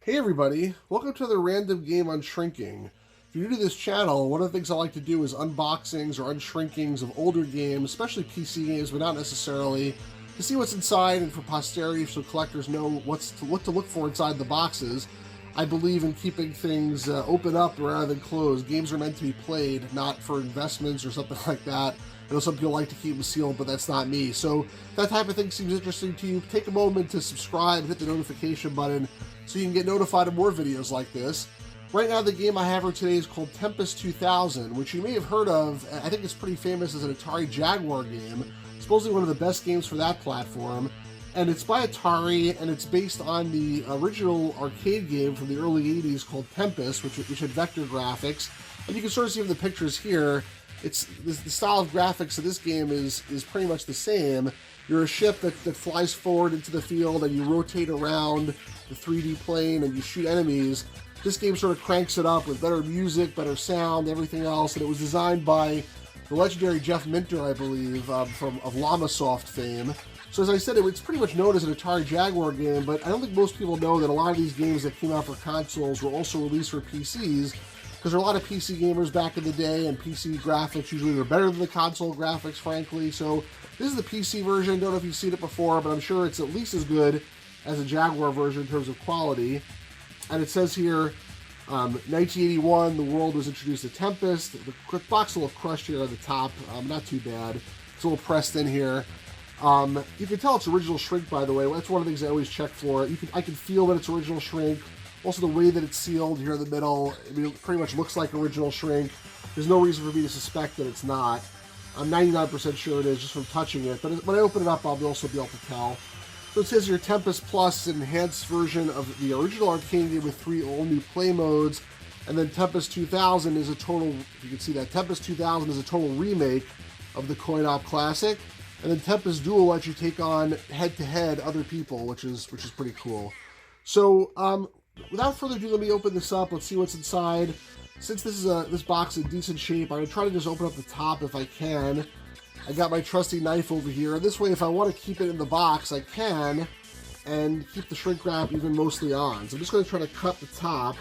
Hey everybody, welcome to the random game Unshrinking. If you're new to this channel, one of the things I like to do is unboxings or unshrinkings of older games, especially PC games, but not necessarily, to see what's inside and for posterity so collectors know what to look for inside the boxes. I believe in keeping things open up rather than closed. Games are meant to be played, not for investments or something like that. I know some people like to keep them sealed, but that's not me. So if that type of thing seems interesting to you, take a moment to subscribe, hit the notification button, so you can get notified of more videos like this. Right now, the game I have for today is called Tempest 2000, which you may have heard of. I think it's pretty famous as an Atari Jaguar game. Supposedly one of the best games for that platform. And it's by Atari, and it's based on the original arcade game from the early 80s called Tempest, which had vector graphics. And you can sort of see from the pictures here, the style of graphics of this game is pretty much the same. You're a ship that flies forward into the field, and you rotate around the 3D plane, and you shoot enemies. This game sort of cranks it up with better music, better sound, everything else, and it was designed by the legendary Jeff Minter, I believe, of Llamasoft fame. So as I said, it's pretty much known as an Atari Jaguar game, but I don't think most people know that a lot of these games that came out for consoles were also released for PCs, because there are a lot of PC gamers back in the day, and PC graphics usually were better than the console graphics, frankly. So this is the PC version. Don't know if you've seen it before, but I'm sure it's at least as good as a Jaguar version in terms of quality. And it says here, 1981, the world was introduced to Tempest. The box is a little crushed here on the top, not too bad. It's a little pressed in here. You can tell it's original shrink, by the way. That's one of the things I always check for. I can feel that it's original shrink. Also, the way that it's sealed here in the middle, I mean, it pretty much looks like original shrink. There's no reason for me to suspect that it's not. I'm 99% sure it is just from touching it, but when I open it up, I'll also be able to tell. So it says your Tempest Plus, an enhanced version of the original arcade game with 3 all-new play modes, and then Tempest 2000 is a total, if you can see that, Tempest 2000 is a total remake of the coin-op classic, and then Tempest Duel lets you take on head-to-head other people, which is pretty cool. So, without further ado, let me open this up. Let's see what's inside. Since this box is in decent shape, I'm going to try to just open up the top if I can. I got my trusty knife over here. This way, if I want to keep it in the box, I can, and keep the shrink wrap even mostly on. So I'm just going to try to cut the top.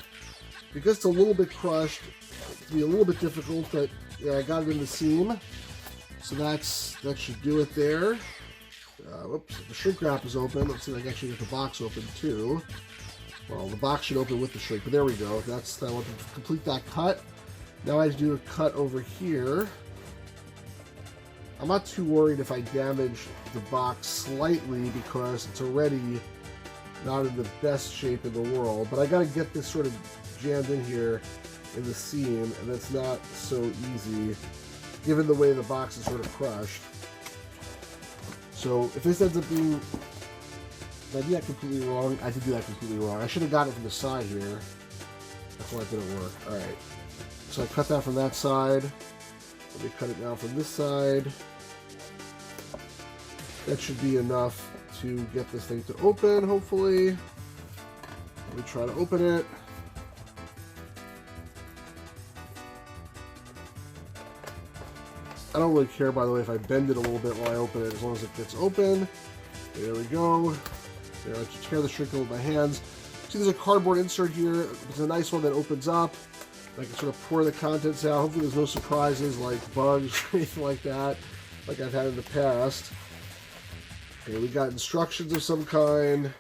Because it's a little bit crushed, it'll be a little bit difficult, but yeah, I got it in the seam. So that should do it there. Whoops, the shrink wrap is open. Let's see if I can actually get the box open too. Well, the box should open with the shrink, but there we go. I want to complete that cut. Now I do a cut over here. I'm not too worried if I damage the box slightly because it's already not in the best shape in the world. But I got to get this sort of jammed in here in the seam, and that's not so easy given the way the box is sort of crushed. So if this ends up being... Did I do that completely wrong? I did do that completely wrong. I should have got it from the side here. That's why it didn't work. Alright. So I cut that from that side. Let me cut it now from this side. That should be enough to get this thing to open, hopefully. Let me try to open it. I don't really care, by the way, if I bend it a little bit while I open it, as long as it gets open. There we go. There, I just tear the shrink with my hands. See, there's a cardboard insert here. It's a nice one that opens up. I can sort of pour the contents out. Hopefully there's no surprises like bugs or anything like that, like I've had in the past. Okay, we got instructions of some kind.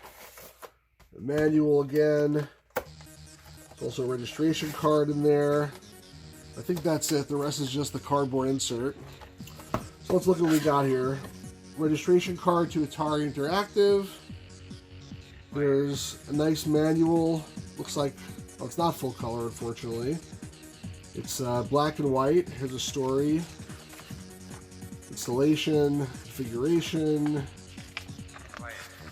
A manual again. There's also a registration card in there. I think that's it. The rest is just the cardboard insert. So let's look at what we got here. Registration card to Atari Interactive. There's a nice manual. Looks like, well, it's not full color, unfortunately. It's black and white. Here's a story. Installation, configuration,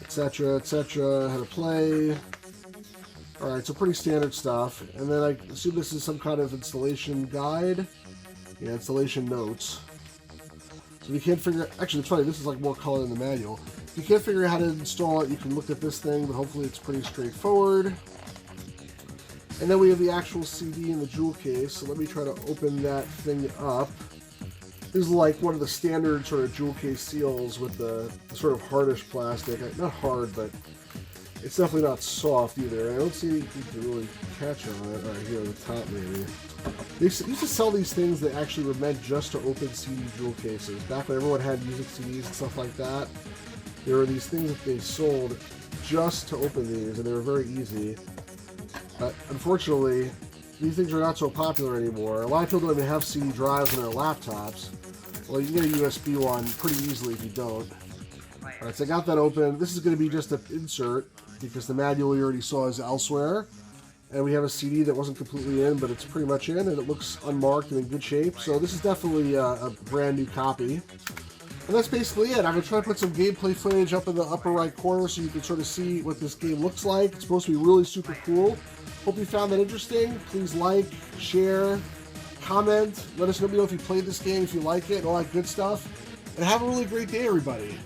etc., etc. How to play. Alright, so pretty standard stuff. And then I assume this is some kind of installation guide. Yeah, installation notes. So if you can't figure... Actually, it's funny, this is like more color than the manual. If you can't figure out how to install it, you can look at this thing, but hopefully it's pretty straightforward. And then we have the actual CD in the jewel case, so let me try to open that thing up. This is like one of the standard sort of jewel case seals with the sort of hardish plastic. Not hard, but It's definitely not soft either. I don't see anything to really catch on it. Alright, here on the top maybe. They used to sell these things that actually were meant just to open CD jewel cases. Back when everyone had music CDs and stuff like that, there were these things that they sold just to open these, and they were very easy. But unfortunately, these things are not so popular anymore. A lot of people don't even have CD drives in their laptops. Well, you can get a USB one pretty easily if you don't. Alright, so I got that open. This is going to be just an insert, because the manual we already saw is elsewhere. And we have a CD that wasn't completely in, but it's pretty much in, and it looks unmarked and in good shape. So this is definitely a brand new copy. And that's basically it. I'm going to try to put some gameplay footage up in the upper right corner so you can sort of see what this game looks like. It's supposed to be really super cool. Hope you found that interesting. Please like, share, comment. Let us know if you played this game, if you like it, and all that good stuff. And have a really great day, everybody.